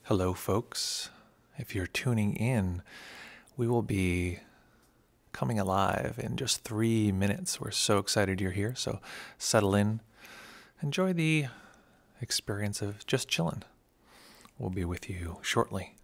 Hello, folks. If you're tuning in, we will be coming alive in just 3 minutes. We're so excited you're here. So settle in, enjoy the experience of just chilling. We'll be with you shortly.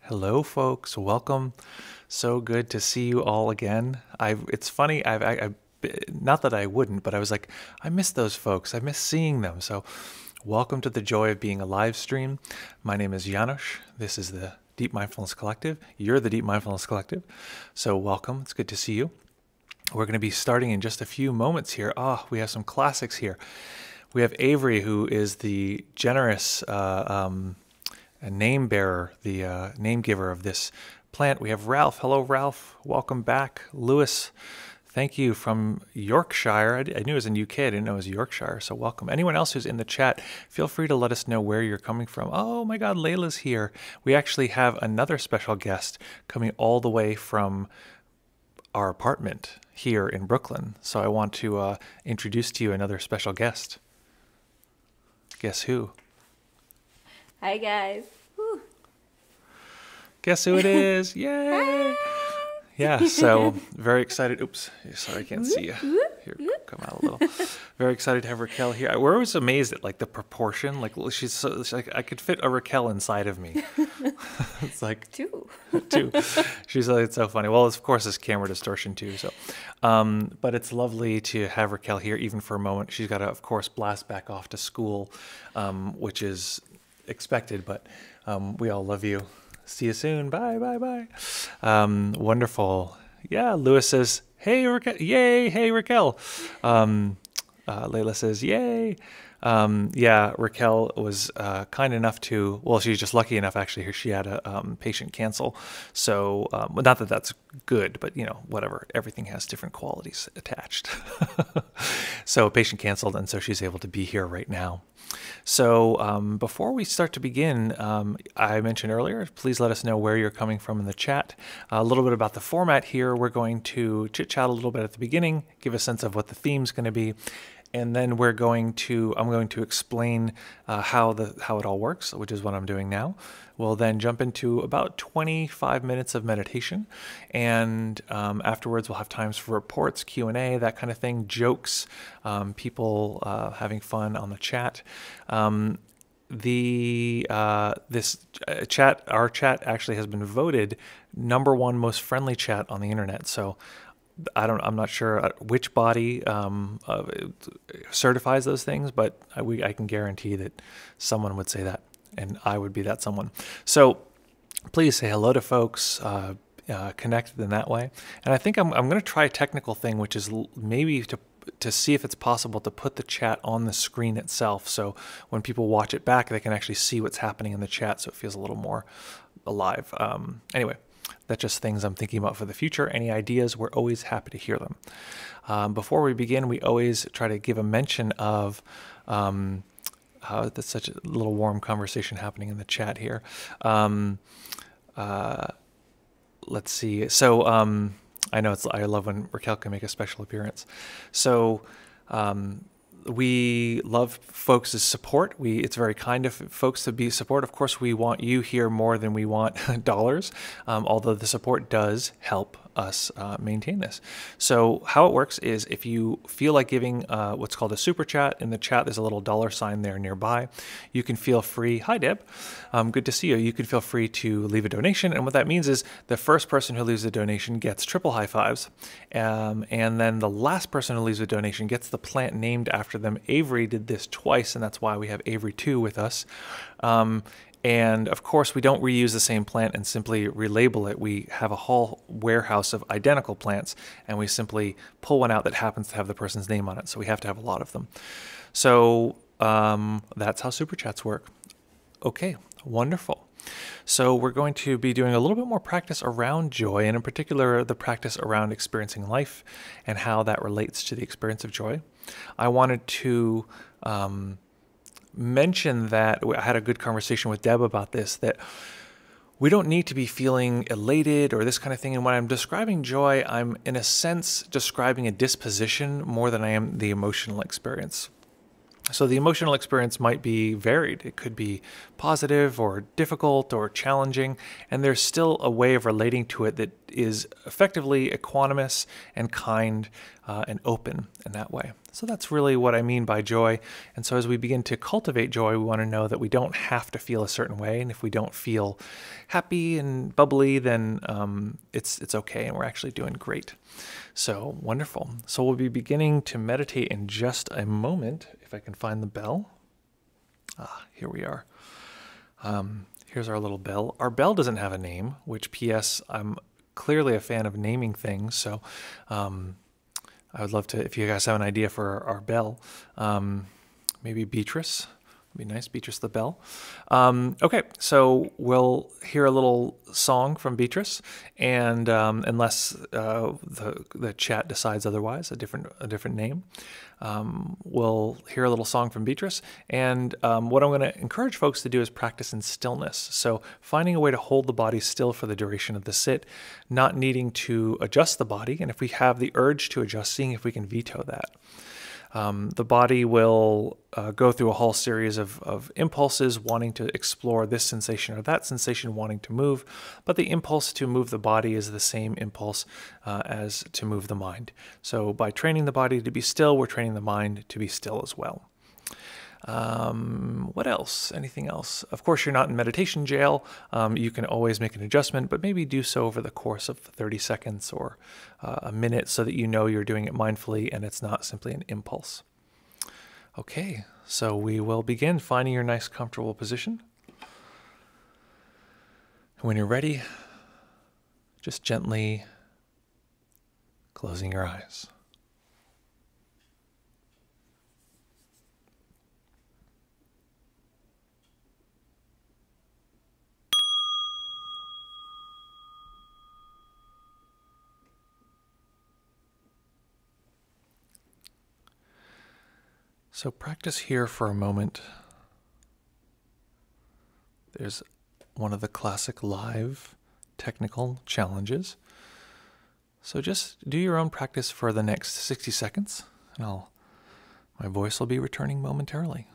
Hello, folks. Welcome. So good to see you all again. It's funny. Not that I wouldn't, but I was like, I miss those folks. I miss seeing them. So, welcome to the Joy of Being AliveStream. My name is Janos. This is the Deep Mindfulness Collective. You're the Deep Mindfulness Collective. So, welcome. It's good to see you. We're going to be starting in just a few moments here. We have some classics here. We have Avery, who is the generous name bearer, the name giver of this plant. We have Ralph. Hello, Ralph. Welcome back. Lewis, thank you, from Yorkshire. I knew it was in UK. I didn't know it was Yorkshire, so welcome. Anyone else who's in the chat, feel free to let us know where you're coming from. Oh my God, Layla's here. We actually have another special guest coming all the way from our apartment here in Brooklyn. So I want to introduce to you another special guest. Guess who? Hi, guys. Whew. Guess who it is? Yay! Yeah, so very excited. Oops, sorry, I can't see you. Here, come out a little. Very excited to have Rakhel here. We're always amazed at like the proportion. Like she's like, I could fit a Rakhel inside of me. It's like two. She's like, it's so funny. Well, of course, it's camera distortion too. So, but it's lovely to have Rakhel here, even for a moment. She's got to, of course, blast back off to school, which is expected, but we all love you. See you soon. Bye, bye, bye. Wonderful. Yeah, Lewis says, hey, Rakhel. Yay, hey, Rakhel. Layla says, yay. Yeah, Raquel was kind enough to, well, she's just lucky enough, actually, she had a patient cancel. So, well, not that that's good, but, whatever. Everything has different qualities attached. So a patient canceled, and so she's able to be here right now. So before we start to begin, I mentioned earlier, please let us know where you're coming from in the chat. A little bit about the format here. We're going to chit-chat a little bit at the beginning, give a sense of what the theme's going to be, and then I'm going to explain how it all works, which is what I'm doing now. We'll then jump into about 25 minutes of meditation, and afterwards we'll have times for reports, Q&A, that kind of thing, jokes, people having fun on the chat. Our chat actually has been voted #1 most friendly chat on the internet. So I'm not sure which body certifies those things, but I can guarantee that someone would say that, and I would be that someone. So please say hello to folks, connect in that way. And I think I'm going to try a technical thing, which is maybe to see if it's possible to put the chat on the screen itself. So when people watch it back, they can actually see what's happening in the chat, so it feels a little more alive. Anyway. That's just things I'm thinking about for the future. Any ideas, we're always happy to hear them. Before we begin, we always try to give a mention of how that's such a little warm conversation happening in the chat here. Let's see. So I know I love when Rakhel can make a special appearance. So we love folks' support. It's very kind of folks to be support. Of course, we want you here more than we want dollars, although the support does help us maintain this. So how it works is if you feel like giving what's called a super chat, in the chat there's a little $ there nearby. You can feel free, hi Deb, good to see you. You can feel free to leave a donation, and what that means is the first person who leaves a donation gets triple high fives, and then the last person who leaves a donation gets the plant named after them. Avery did this twice, and that's why we have Avery 2 with us. And of course, we don't reuse the same plant and simply relabel it. We have a whole warehouse of identical plants, and we simply pull one out that happens to have the person's name on it. So we have to have a lot of them. So that's how Super Chats work. Okay, wonderful. So we're going to be doing a little bit more practice around joy, and in particular, the practice around experiencing life and how that relates to the experience of joy. I wanted to mention that I had a good conversation with Deb about this, that we don't need to be feeling elated or this kind of thing. And when I'm describing joy, I'm in a sense describing a disposition more than I am the emotional experience. So the emotional experience might be varied. It could be positive or difficult or challenging, and there's still a way of relating to it that is effectively equanimous and kind and open in that way. So that's really what I mean by joy. And so as we begin to cultivate joy, we want to know that we don't have to feel a certain way. And if we don't feel happy and bubbly, then it's okay, and we're actually doing great. So wonderful. So we'll be beginning to meditate in just a moment. If I can find the bell. Here we are. Here's our little bell. Our bell doesn't have a name, which P.S. I'm clearly a fan of naming things. So I would love to, if you guys have an idea for our bell, maybe Beatrice. It'd be nice, Beatrice the bell. Okay, so we'll hear a little song from Beatrice, and unless the chat decides otherwise, a different name, we'll hear a little song from Beatrice. And what I'm going to encourage folks to do is practice in stillness. So finding a way to hold the body still for the duration of the sit, not needing to adjust the body, and if we have the urge to adjust, seeing if we can veto that. The body will go through a whole series of impulses, wanting to explore this sensation or that sensation, wanting to move, but the impulse to move the body is the same impulse as to move the mind. So by training the body to be still, we're training the mind to be still as well. What else? Anything else? Of course, you're not in meditation jail. You can always make an adjustment, but maybe do so over the course of 30 seconds or a minute so that you know you're doing it mindfully and it's not simply an impulse. Okay, so we will begin finding your nice, comfortable position. When you're ready, just gently closing your eyes. So practice here for a moment. There's one of the classic live technical challenges. So just do your own practice for the next 60 seconds, and my voice will be returning momentarily.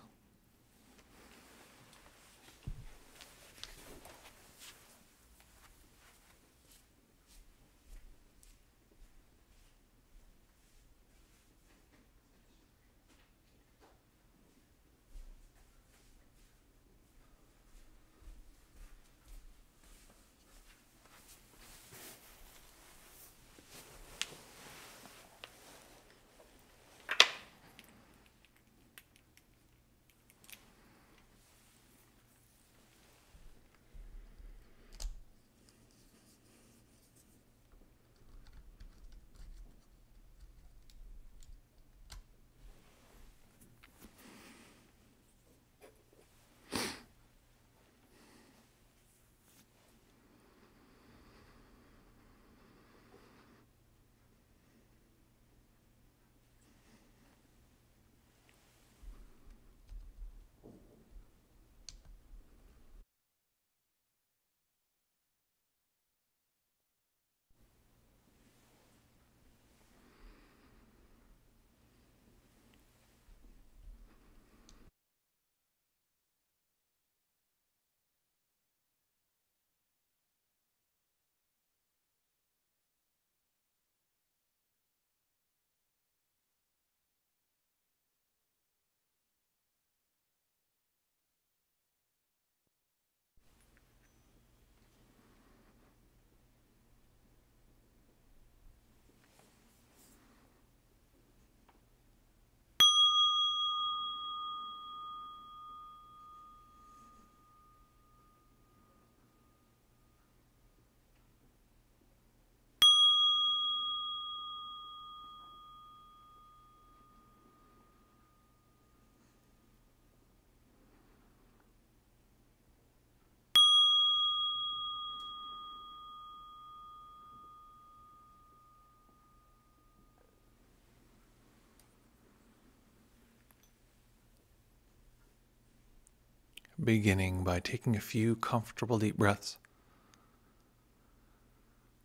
Beginning by taking a few comfortable deep breaths.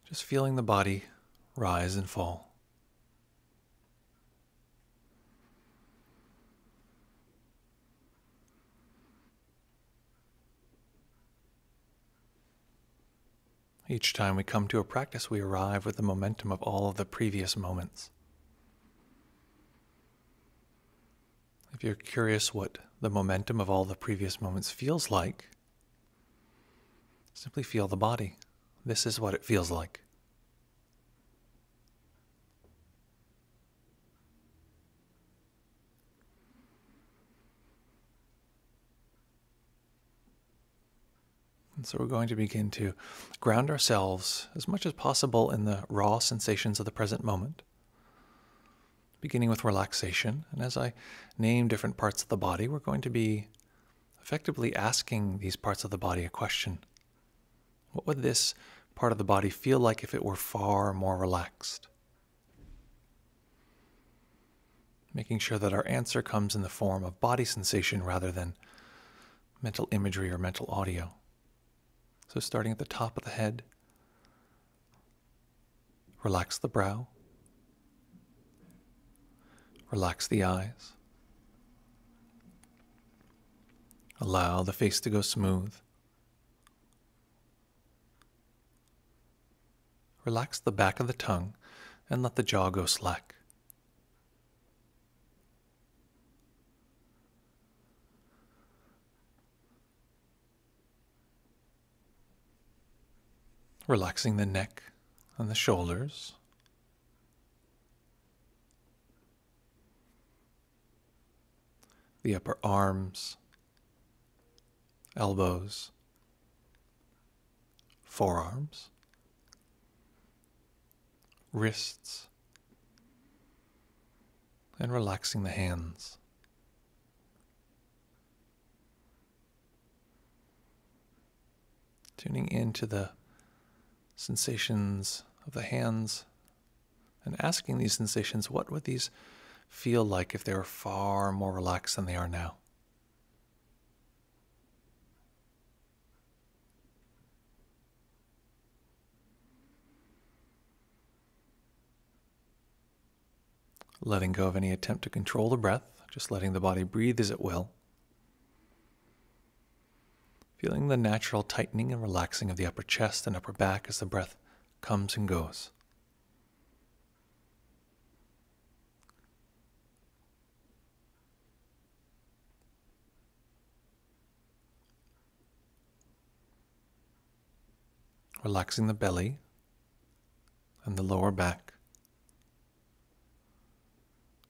Just feeling the body rise and fall. Each time we come to a practice, we arrive with the momentum of all of the previous moments. If you're curious what the momentum of all the previous moments feels like, simply feel the body. This is what it feels like. And so we're going to begin to ground ourselves as much as possible in the raw sensations of the present moment, beginning with relaxation. And as I name different parts of the body, we're going to be effectively asking these parts of the body a question. What would this part of the body feel like if it were far more relaxed? Making sure that our answer comes in the form of body sensation rather than mental imagery or mental audio. So starting at the top of the head, relax the brow, relax the eyes, allow the face to go smooth. Relax the back of the tongue and let the jaw go slack. Relaxing the neck and the shoulders. The upper arms, elbows, forearms, wrists, and relaxing the hands. Tuning into the sensations of the hands and asking these sensations, what would these feel like if they were far more relaxed than they are now? Letting go of any attempt to control the breath, just letting the body breathe as it will. Feeling the natural tightening and relaxing of the upper chest and upper back as the breath comes and goes. Relaxing the belly and the lower back.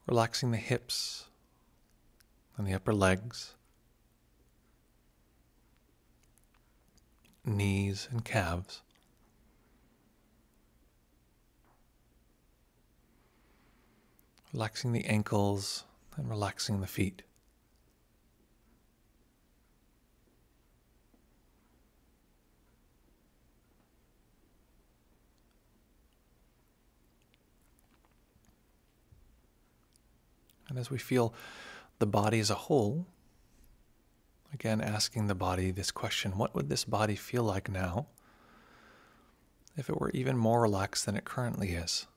Relaxing the hips and the upper legs, knees and calves. Relaxing the ankles and relaxing the feet. And as we feel the body as a whole, again asking the body this question, what would this body feel like now if it were even more relaxed than it currently is?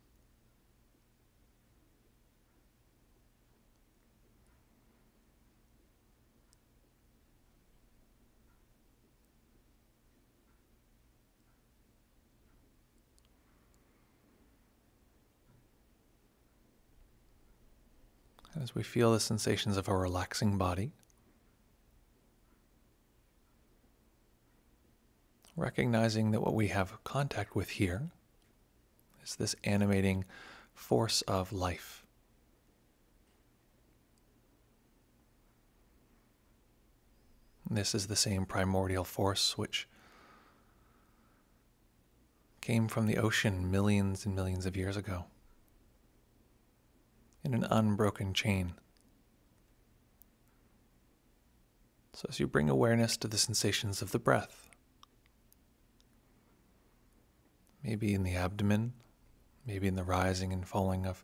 As we feel the sensations of a relaxing body, recognizing that what we have contact with here is this animating force of life. And this is the same primordial force which came from the ocean millions and millions of years ago in an unbroken chain. So as you bring awareness to the sensations of the breath, maybe in the abdomen, maybe in the rising and falling of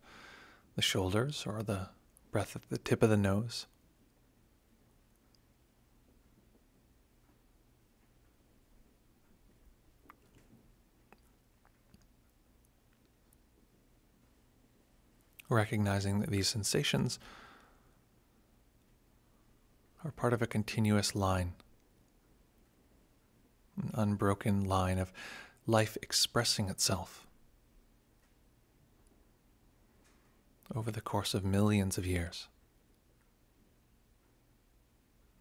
the shoulders or the breath at the tip of the nose. Recognizing that these sensations are part of a continuous line, an unbroken line of life expressing itself over the course of millions of years.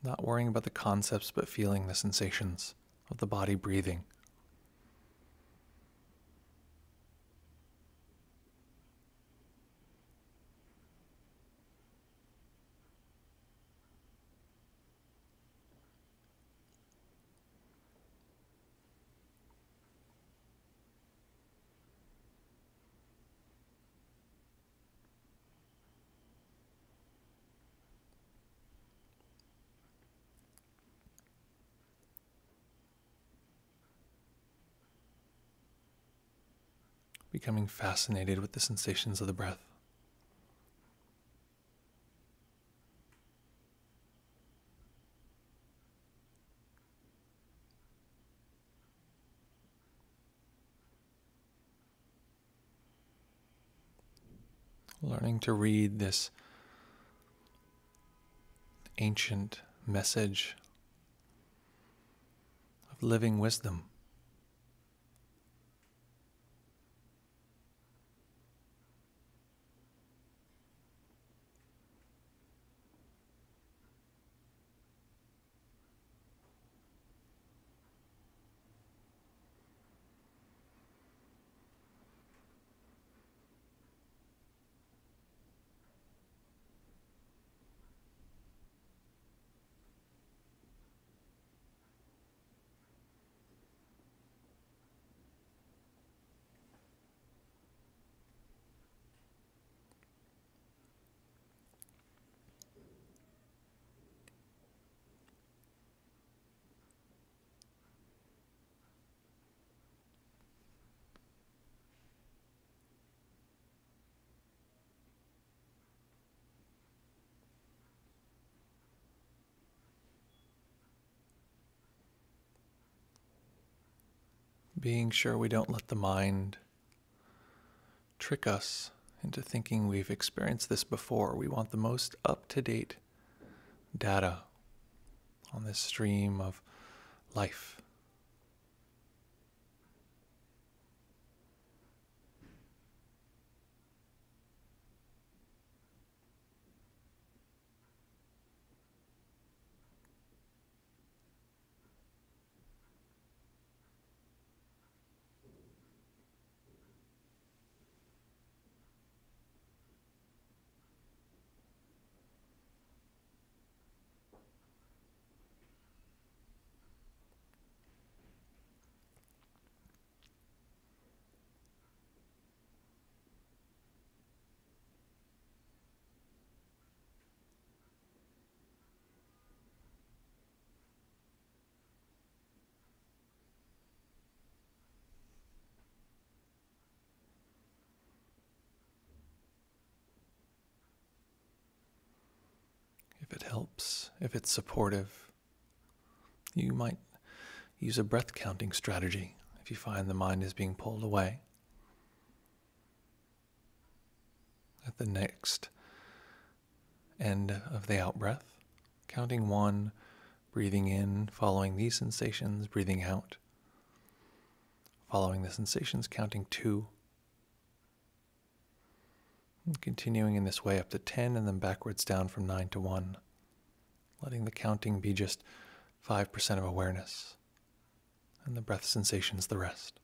Not worrying about the concepts, but feeling the sensations of the body breathing. Becoming fascinated with the sensations of the breath. Learning to read this ancient message of living wisdom. being sure we don't let the mind trick us into thinking we've experienced this before. We want the most up-to-date data on this stream of life. If it helps, if it's supportive, you might use a breath counting strategy if you find the mind is being pulled away. At the next end of the out breath, counting 1, breathing in, following these sensations, breathing out. Following the sensations, counting 2. And continuing in this way up to 10 and then backwards down from 9 to 1. Letting the counting be just 5% of awareness. And the breath sensations the rest.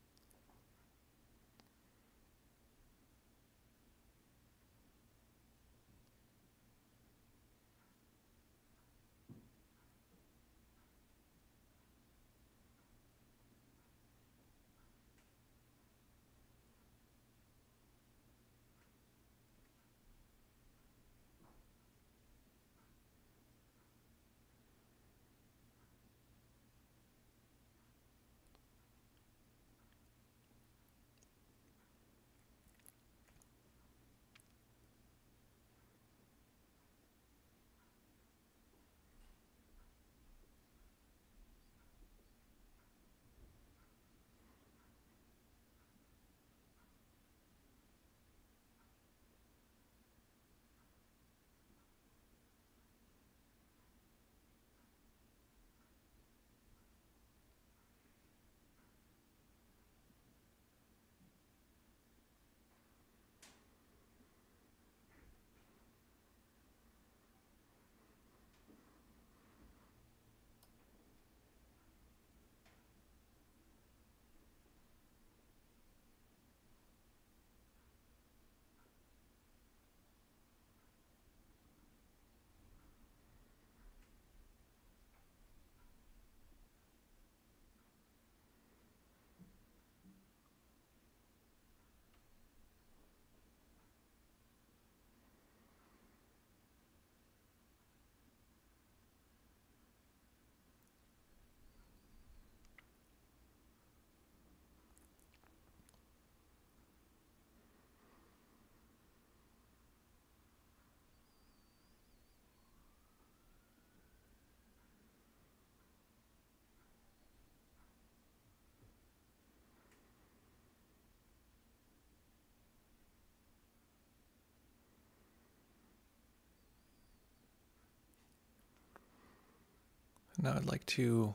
Now I'd like to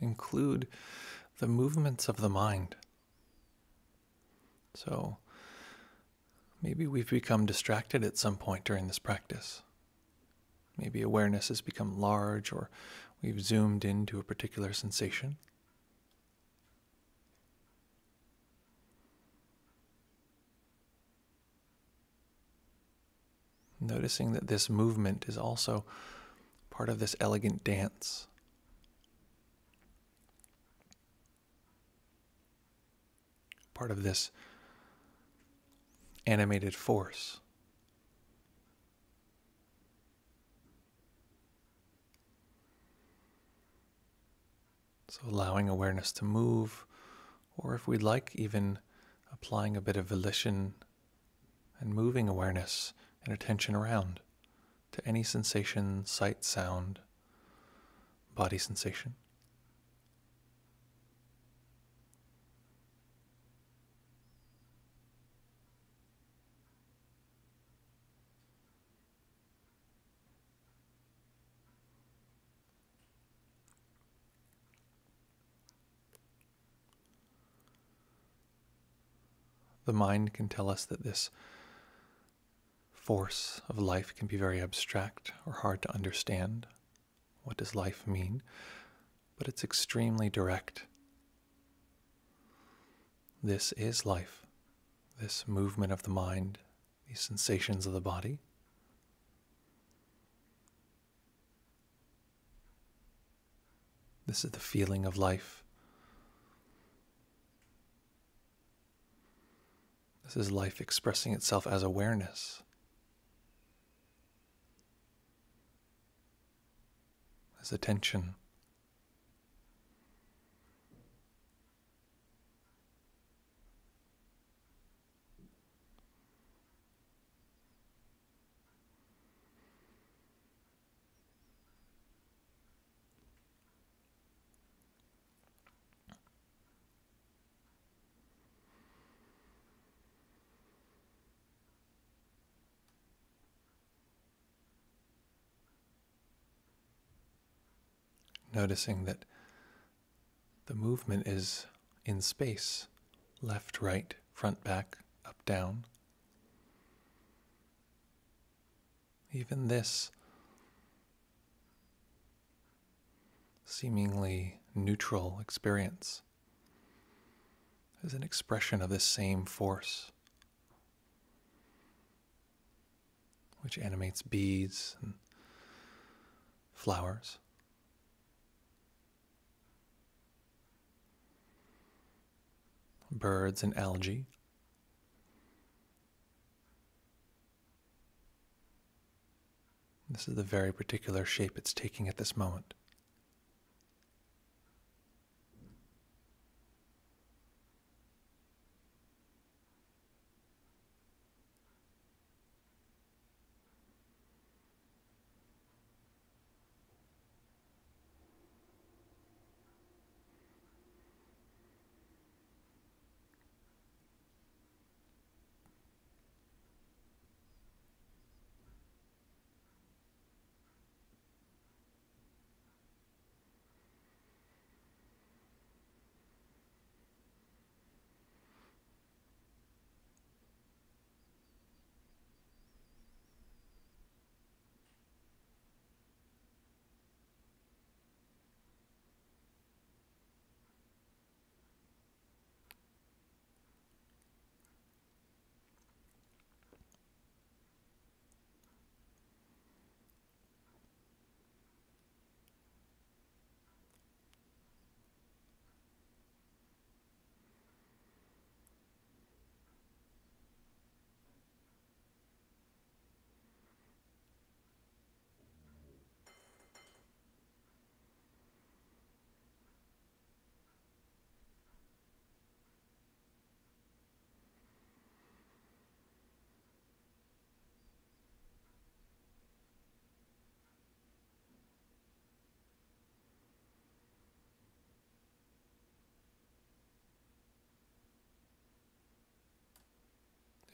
include the movements of the mind. So maybe we've become distracted at some point during this practice. Maybe awareness has become large, or we've zoomed into a particular sensation. Noticing that this movement is also part of this elegant dance. Part of this animated force. So allowing awareness to move, or if we'd like, even applying a bit of volition and moving awareness and attention around to any sensation, sight, sound, body sensation. The mind can tell us that this force of life can be very abstract or hard to understand. What does life mean? But it's extremely direct. This is life, this movement of the mind, these sensations of the body. This is the feeling of life. This is life expressing itself as awareness, as attention. Noticing that the movement is in space, left, right, front, back, up, down. Even this seemingly neutral experience is an expression of this same force, which animates bees and flowers. Birds and algae. This is the very particular shape it's taking at this moment.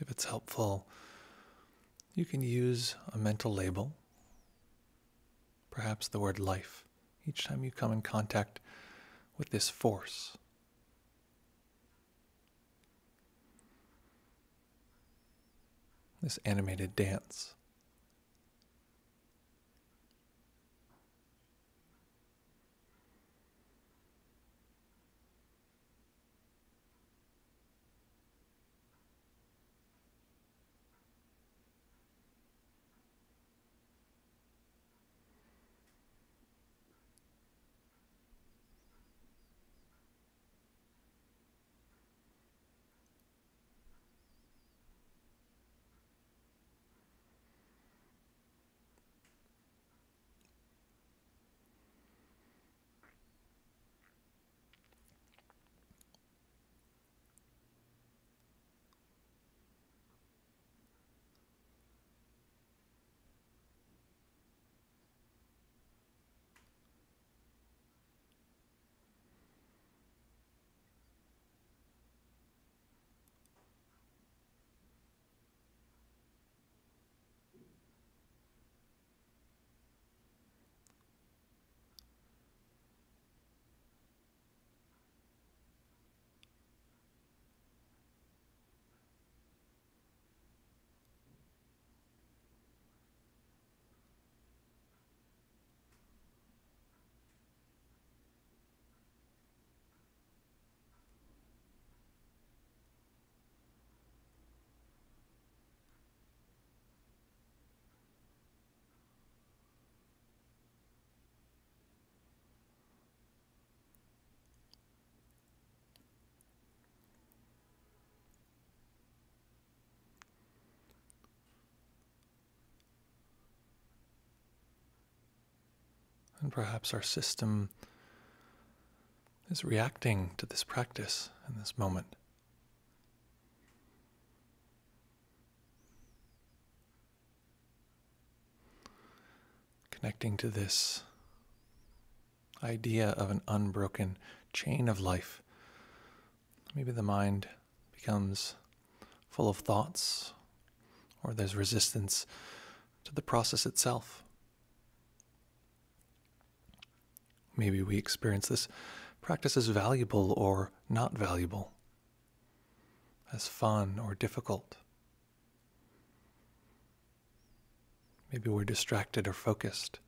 If it's helpful, you can use a mental label, perhaps the word life, each time you come in contact with this force. This animated dance. And perhaps our system is reacting to this practice in this moment. Connecting to this idea of an unbroken chain of life. Maybe the mind becomes full of thoughts, or there's resistance to the process itself. Maybe we experience this practice as valuable or not valuable, as fun or difficult. Maybe we're distracted or focused.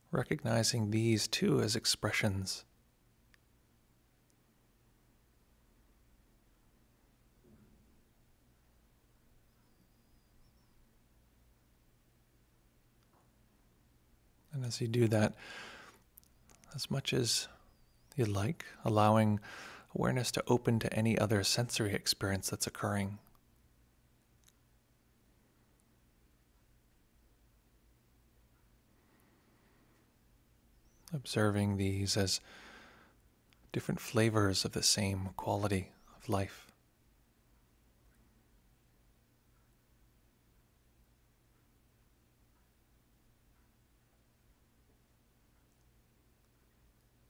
Recognizing these too as expressions. And as you do that, as much as you'd like, allowing awareness to open to any other sensory experience that's occurring. Observing these as different flavors of the same quality of life.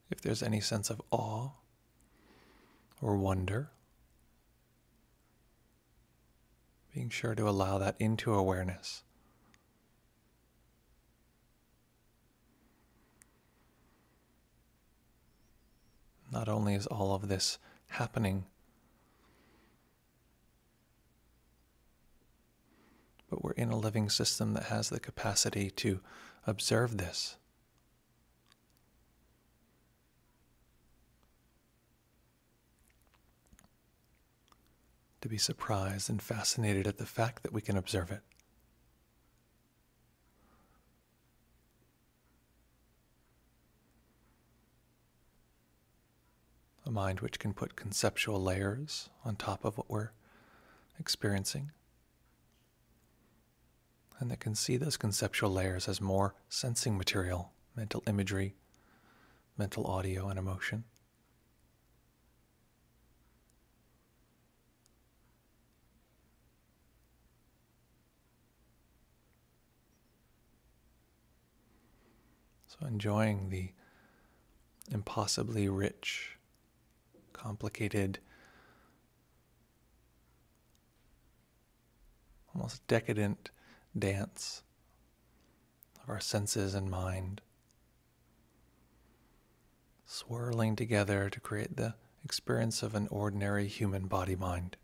If there's any sense of awe or wonder, being sure to allow that into awareness. Not only is all of this happening, but we're in a living system that has the capacity to observe this. To be surprised and fascinated at the fact that we can observe it. A mind which can put conceptual layers on top of what we're experiencing, and that can see those conceptual layers as more sensing material, mental imagery, mental audio, and emotion. So enjoying the impossibly rich, complicated, almost decadent dance of our senses and mind, swirling together to create the experience of an ordinary human body-mind.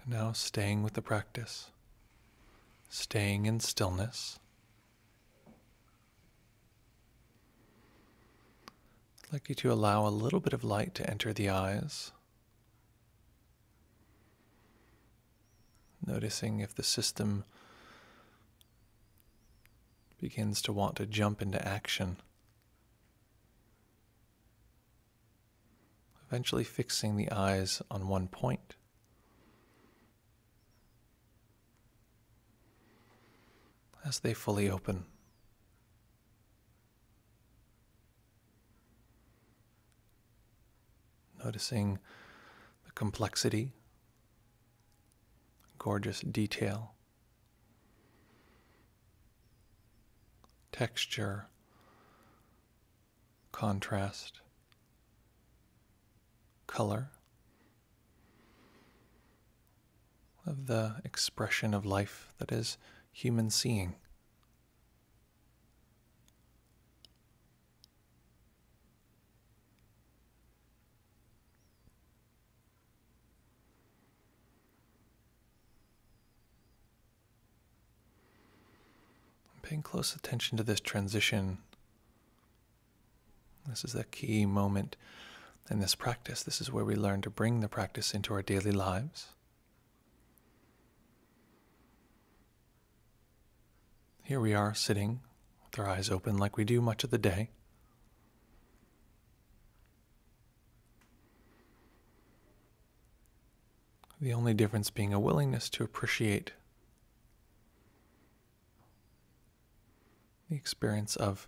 And now staying with the practice, staying in stillness. I'd like you to allow a little bit of light to enter the eyes. Noticing if the system begins to want to jump into action. Eventually fixing the eyes on one point. As they fully open. Noticing the complexity, gorgeous detail, texture, contrast, color of the expression of life that is human seeing. Paying close attention to this transition. This is a key moment in this practice. This is where we learn to bring the practice into our daily lives. Here we are sitting with our eyes open like we do much of the day. The only difference being a willingness to appreciate the experience of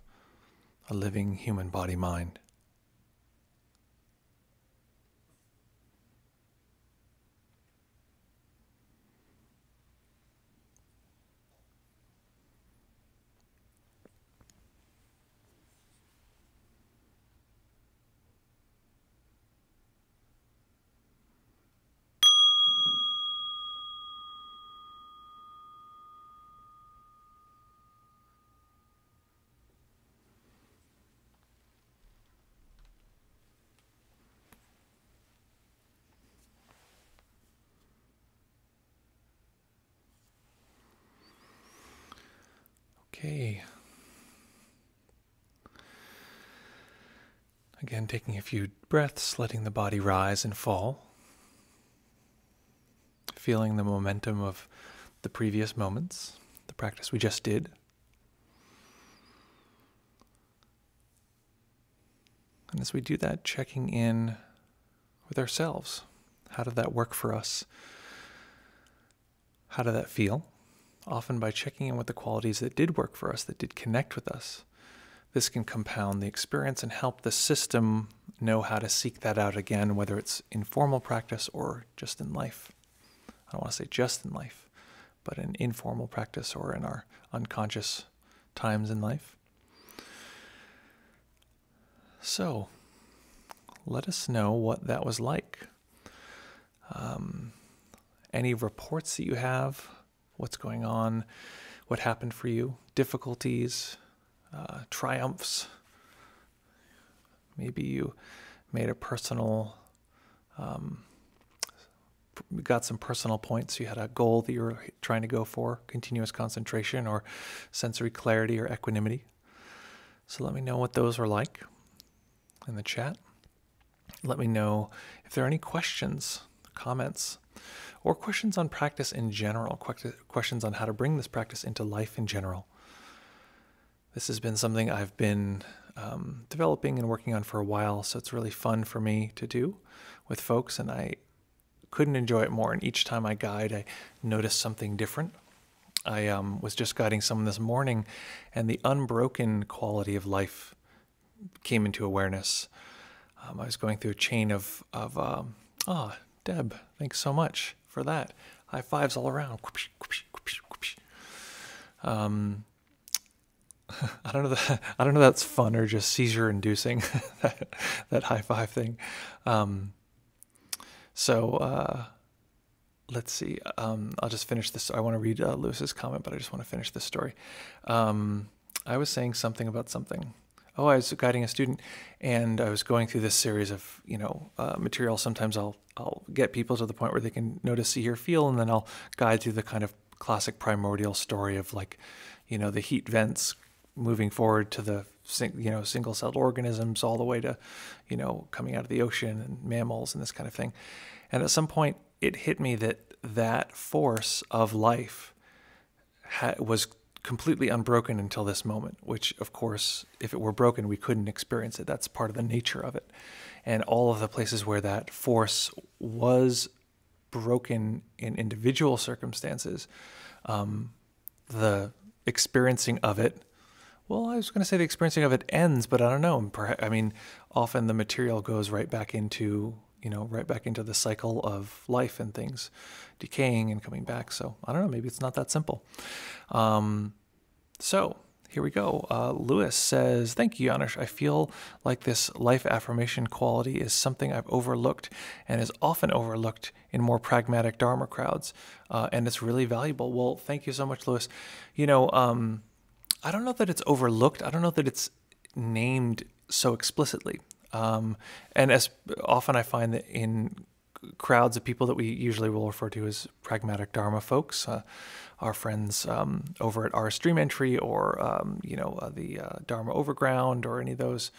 a living human body-mind. Okay. Again, taking a few breaths, letting the body rise and fall. Feeling the momentum of the previous moments, the practice we just did. And as we do that, checking in with ourselves. How did that work for us? How did that feel? Often by checking in with the qualities that did work for us, that did connect with us. This can compound the experience and help the system know how to seek that out again, whether it's in formal practice or just in life. I don't want to say just in life, but in informal practice or in our unconscious times in life. So, let us know what that was like. Any reports that you have, what's going on, what happened for you, difficulties, triumphs. Maybe you made a personal, got some personal points. You had a goal that you were trying to go for, continuous concentration or sensory clarity or equanimity. So let me know what those were like in the chat. Let me know if there are any questions, comments, or questions on practice in general, questions on how to bring this practice into life in general. This has been something I've been developing and working on for a while, so it's really fun for me to do with folks, and I couldn't enjoy it more. And each time I guide, I notice something different. I was just guiding someone this morning, and the unbroken quality of life came into awareness. I was going through a chain of Deb, thanks so much for that. High fives all around. I don't know if that's fun or just seizure inducing, that high five thing. Let's see. I'll just finish this. I want to read Lewis's comment, but I just want to finish this story. I was saying something about something. Oh, I was guiding a student, and I was going through this series of, material. Sometimes I'll get people to the point where they can notice, see, hear, feel, and then I'll guide through the kind of classic primordial story of like, the heat vents moving forward to the single-celled organisms all the way to, coming out of the ocean and mammals and this kind of thing. And at some point it hit me that force of life was completely unbroken until this moment, which of course, if it were broken, we couldn't experience it. That's part of the nature of it. And all of the places where that force was broken in individual circumstances, the experiencing of it, well, I was going to say the experiencing of it ends, but I don't know. I mean, often the material goes right back into the cycle of life and things decaying and coming back. So I don't know, maybe it's not that simple. So here we go. Lewis says, thank you, Janusz. I feel like this life affirmation quality is something I've overlooked and is often overlooked in more pragmatic Dharma crowds. And it's really valuable. Well, thank you so much, Lewis. I don't know that it's overlooked. I don't know that it's named so explicitly. And as often I find that in crowds of people that we usually will refer to as pragmatic Dharma folks, our friends over at our stream entry or the Dharma Overground or any of those,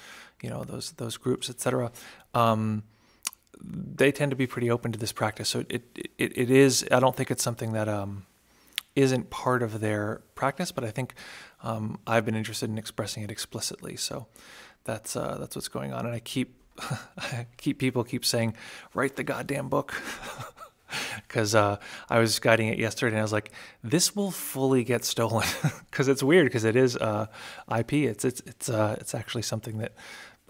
those groups, etc. They tend to be pretty open to this practice. So it is. I don't think it's something that isn't part of their practice, but I think I've been interested in expressing it explicitly. So that's what's going on. And people keep saying, write the goddamn book. Because I was guiding it yesterday and I was like, this will fully get stolen. Because it's weird, because it is IP. It's actually something that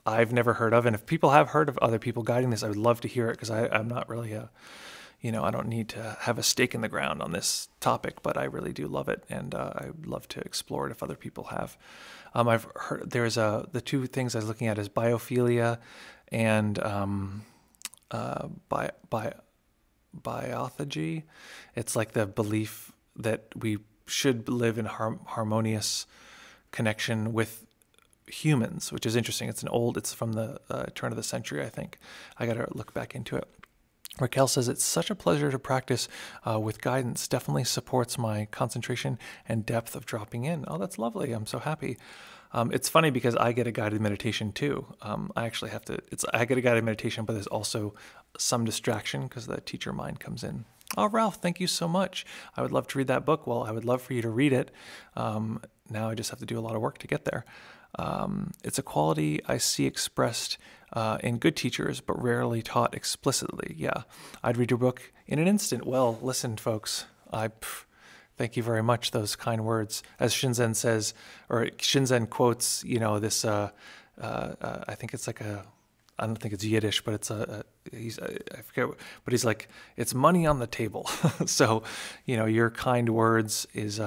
I've never heard of. And if people have heard of other people guiding this, I would love to hear it, because I'm not really I don't need to have a stake in the ground on this topic, but I really do love it, and I'd love to explore it if other people have. I've heard there's the two things I was looking at is biophilia and biothagy. It's like the belief that we should live in harmonious connection with humans, which is interesting. It's from the turn of the century, I think. I got to look back into it. Rakhel says, it's such a pleasure to practice with guidance. Definitely supports my concentration and depth of dropping in. Oh, that's lovely. I'm so happy. It's funny because I get a guided meditation too. I get a guided meditation, but there's also some distraction because the teacher mind comes in. Oh, Ralph, thank you so much. I would love to read that book. Well, I would love for you to read it. Now I just have to do a lot of work to get there. It's a quality I see expressed in good teachers, but rarely taught explicitly. Yeah, I'd read your book in an instant. Well, listen, folks, thank you very much. Those kind words. As Shinzen says, or Shinzen quotes, this, I think it's like I don't think it's Yiddish, but it's I forget, but he's like, it's money on the table. So, your kind words is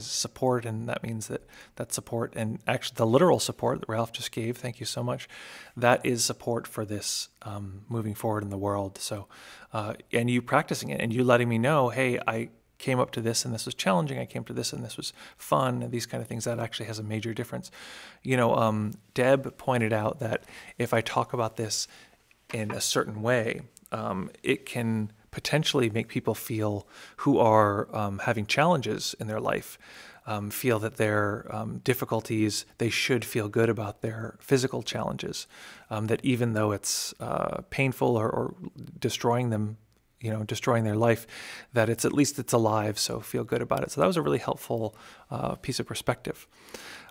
support, and that means that support, and actually the literal support that Ralph just gave, thank you so much, that is support for this moving forward in the world. So, and you practicing it, and you letting me know, hey, I came up to this and this was challenging. I came to this and this was fun. And these kind of things, that actually has a major difference. Deb pointed out that if I talk about this in a certain way, it can potentially make people feel who are having challenges in their life, feel that their difficulties, they should feel good about their physical challenges, that even though it's painful or destroying them, destroying their life, that at least it's alive, so feel good about it. So that was a really helpful piece of perspective.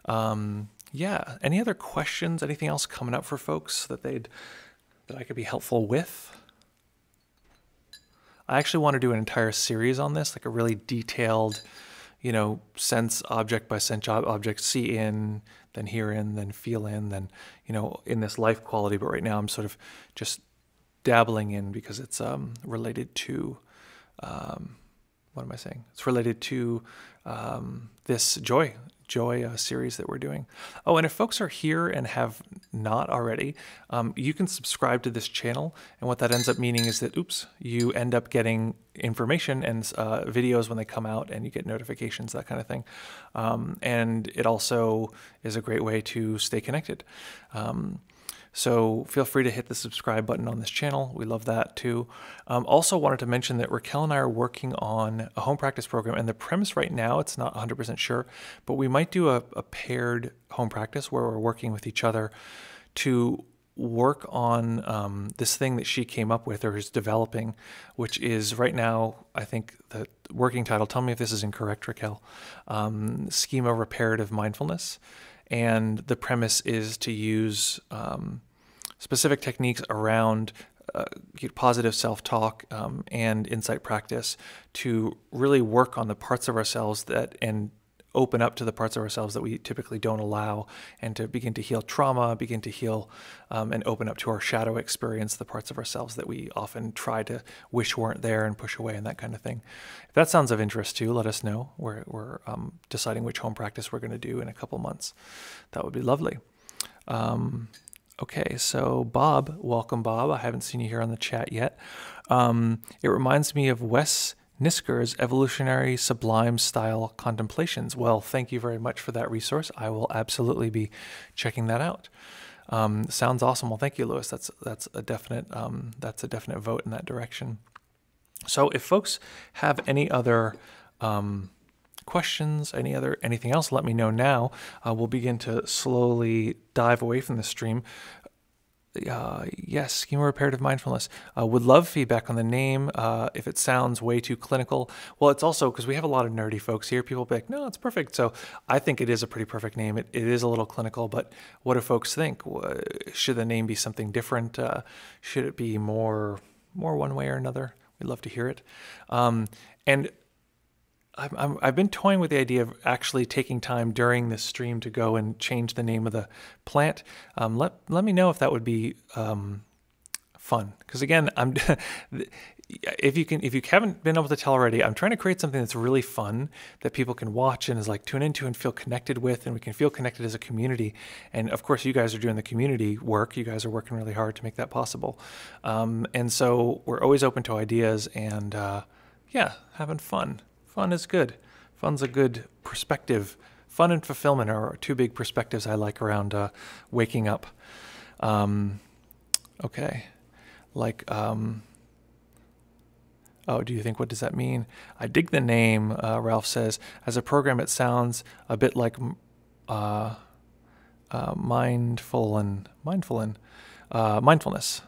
Yeah, any other questions, anything else coming up for folks that I could be helpful with? I actually want to do an entire series on this, like a really detailed, sense object by sense object, see in, then hear in, then feel in, then, in this life quality. But right now I'm sort of just dabbling in because it's related to, what am I saying? It's related to this Joy series that we're doing. Oh, and if folks are here and have not already, you can subscribe to this channel. And what that ends up meaning is that, you end up getting information and videos when they come out, and you get notifications, that kind of thing. And it also is a great way to stay connected. So feel free to hit the subscribe button on this channel. We love that too. Also wanted to mention that Rakhel and I are working on a home practice program, and the premise right now, it's not 100% sure, but we might do a paired home practice where we're working with each other to work on this thing that she came up with or is developing, which is right now, I think the working title, tell me if this is incorrect, Rakhel, Schema Reparative Mindfulness. And the premise is to use specific techniques around positive self-talk and insight practice to really work on the parts of ourselves that and open up to the parts of ourselves that we typically don't allow, and to begin to heal trauma, begin to heal and open up to our shadow experience, the parts of ourselves that we often try to wish weren't there and push away and that kind of thing. If that sounds of interest to you, let us know. We're deciding which home practice we're going to do in a couple months. That would be lovely. Okay, so Bob, welcome Bob. I haven't seen you here on the chat yet. It reminds me of Wes Nisker's Evolutionary Sublime Style Contemplations. Well, thank you very much for that resource. I will absolutely be checking that out. Sounds awesome. Well, thank you, Lewis. That's a definite vote in that direction. So, if folks have any other questions, anything else, let me know now. We'll begin to slowly dive away from the stream. Yes, Schema Reparative Mindfulness. Would love feedback on the name. If it sounds way too clinical. Well, it's also because we have a lot of nerdy folks here. People will be like, no, it's perfect. So I think it is a pretty perfect name. It is a little clinical, but what do folks think? Should the name be something different? Should it be more one way or another? We'd love to hear it. And I've been toying with the idea of actually taking time during this stream to go and change the name of the plant. Let me know if that would be fun. Because again, if you haven't been able to tell already, I'm trying to create something that's really fun that people can watch and is like tune into and feel connected with, and we can feel connected as a community. And of course, you guys are doing the community work. You guys are working really hard to make that possible. And so we're always open to ideas and yeah, having fun. Fun is good. Fun's a good perspective. Fun and fulfillment are two big perspectives I like around waking up. Okay. Like, oh, do you think, what does that mean? I dig the name, Ralph says. As a program, it sounds a bit like mindfulness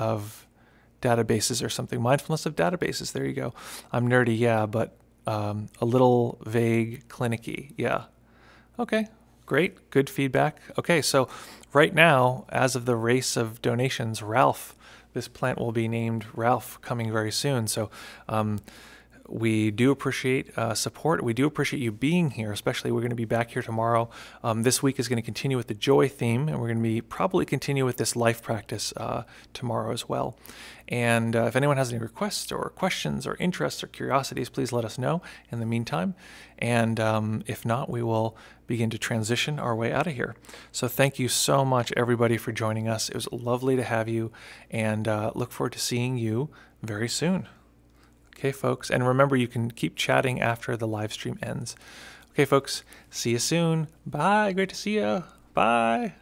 of databases or something. Mindfulness of databases. There you go. I'm nerdy, yeah, but a little vague, clinicky. Yeah. Okay. Great. Good feedback. Okay. So right now, as of the race of donations, Ralph, this plant will be named Ralph coming very soon. So we do appreciate support. We do appreciate you being here, especially we're going to be back here tomorrow. This week is going to continue with the joy theme, and we're going to be probably continue with this life practice tomorrow as well. And if anyone has any requests or questions or interests or curiosities, please let us know in the meantime. And if not, we will begin to transition our way out of here. So thank you so much, everybody, for joining us. It was lovely to have you, and look forward to seeing you very soon. Okay, folks. And remember, you can keep chatting after the live stream ends. Okay, folks. See you soon. Bye. Great to see you. Bye.